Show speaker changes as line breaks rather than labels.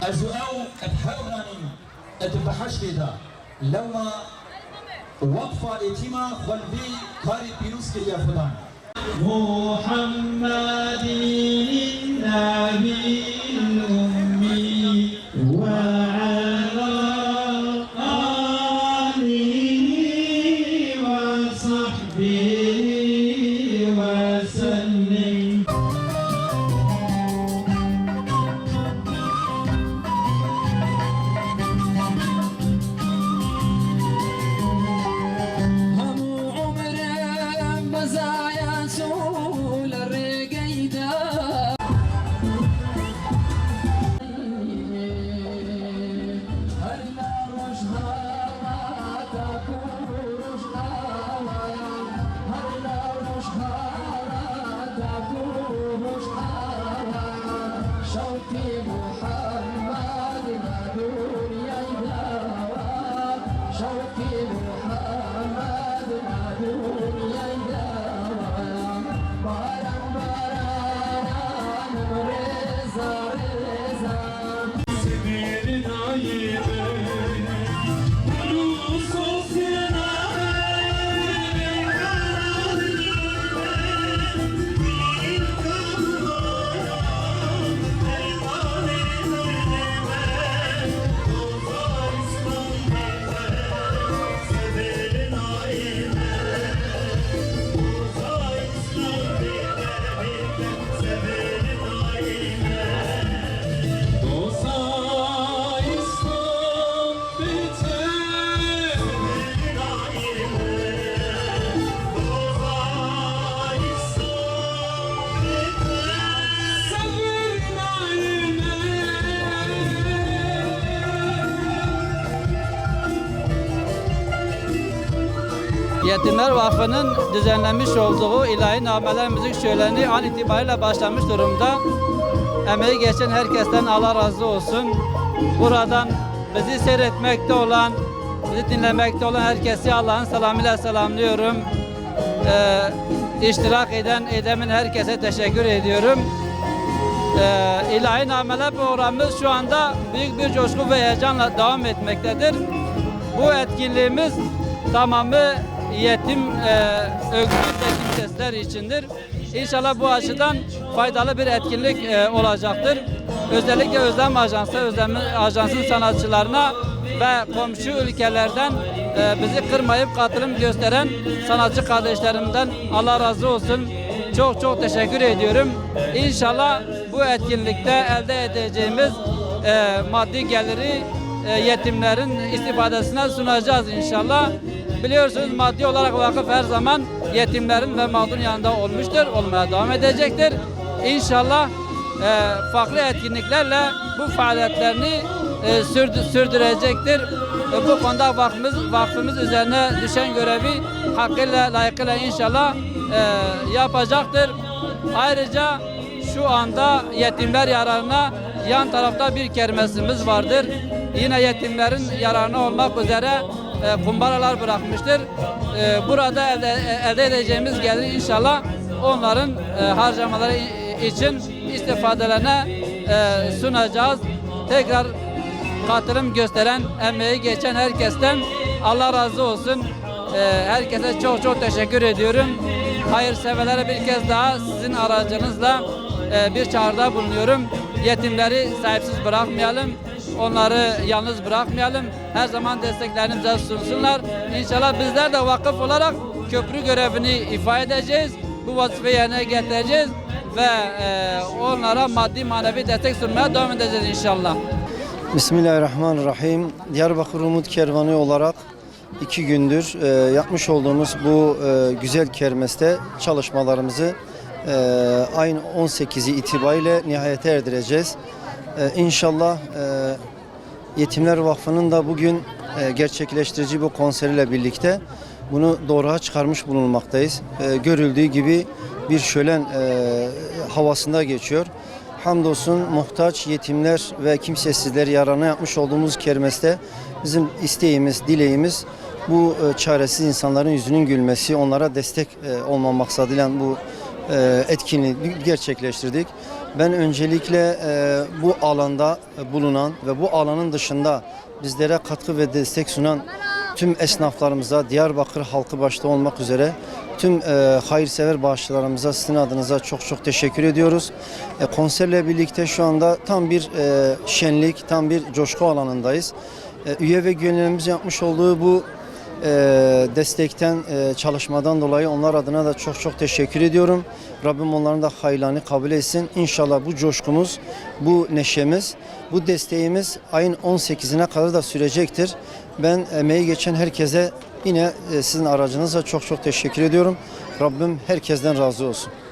أزؤو أتحرني أتبحش لدا لما وقفة إتما قلبي كاري بيروس كريا فلان
محمد النبي الأمي وعلى آله وصحبه وسلم.
Yetimler Vakfı'nın düzenlemiş olduğu ilahi nameler müzik şöleni an itibariyle başlamış durumda. Emeği geçen herkesten Allah razı olsun. Buradan bizi seyretmekte olan, bizi dinlemekte olan herkesi Allah'ın selamıyla selamlıyorum. İştirak edemin herkese teşekkür ediyorum. İlahi nameler programımız şu anda büyük bir coşku ve heyecanla devam etmektedir. Bu etkinliğimiz tamamı yetim, öksüz yetim sesler içindir. İnşallah bu açıdan faydalı bir etkinlik olacaktır. Özellikle Özlem Ajansı'nın sanatçılarına ve komşu ülkelerden bizi kırmayıp katılım gösteren sanatçı kardeşlerimden Allah razı olsun. Çok çok teşekkür ediyorum. İnşallah bu etkinlikte elde edeceğimiz maddi geliri yetimlerin istifadesine sunacağız inşallah. Biliyorsunuz maddi olarak vakıf her zaman yetimlerin ve mağdurun yanında olmuştur, olmaya devam edecektir. İnşallah farklı etkinliklerle bu faaliyetlerini sürdürecektir. Bu konuda vakfımız üzerine düşen görevi hakkıyla, layıkıyla inşallah yapacaktır. Ayrıca şu anda yetimler yararına yan tarafta bir kermesimiz vardır. Yine yetimlerin yararına olmak üzere kumbaralar bırakmıştır. Burada elde edeceğimiz gelir inşallah onların harcamaları için istifadelerine sunacağız. Tekrar katılım gösteren, emeği geçen herkesten Allah razı olsun. Herkese çok çok teşekkür ediyorum. Hayırseverlere bir kez daha sizin aracınızla bir çağrıda bulunuyorum. Yetimleri sahipsiz bırakmayalım. Onları yalnız bırakmayalım. Her zaman desteklerini bize sunsunlar. İnşallah bizler de vakıf olarak köprü görevini ifade edeceğiz. Bu vazifeyi yerine getireceğiz ve onlara maddi manevi destek sunmaya devam edeceğiz inşallah.
Bismillahirrahmanirrahim. Diyarbakır Umut Kervanı olarak 2 gündür yapmış olduğumuz bu güzel kermeste çalışmalarımızı ayın 18'i itibariyle nihayete erdireceğiz. İnşallah Yetimler Vakfı'nın da bugün gerçekleştirici bu konseriyle birlikte bunu doğruğa çıkarmış bulunmaktayız. Görüldüğü gibi bir şölen havasında geçiyor. Hamdolsun muhtaç yetimler ve kimsesizler yararına yapmış olduğumuz kermeste bizim isteğimiz, dileğimiz bu çaresiz insanların yüzünün gülmesi, onlara destek olma maksadıyla bu etkinliği gerçekleştirdik. Ben öncelikle bu alanda bulunan ve bu alanın dışında bizlere katkı ve destek sunan tüm esnaflarımıza, Diyarbakır halkı başta olmak üzere tüm hayırsever bağışçılarımıza sizin adınıza çok teşekkür ediyoruz. Konserle birlikte şu anda tam bir şenlik, tam bir coşku alanındayız. Üye ve gönüllerimiz yapmış olduğu bu destekten, çalışmadan dolayı onlar adına da çok teşekkür ediyorum. Rabbim onların da hayırlarını kabul etsin. İnşallah bu coşkumuz, bu neşemiz, bu desteğimiz ayın 18'ine kadar da sürecektir. Ben emeği geçen herkese yine sizin aracınızla çok teşekkür ediyorum. Rabbim herkesten razı olsun.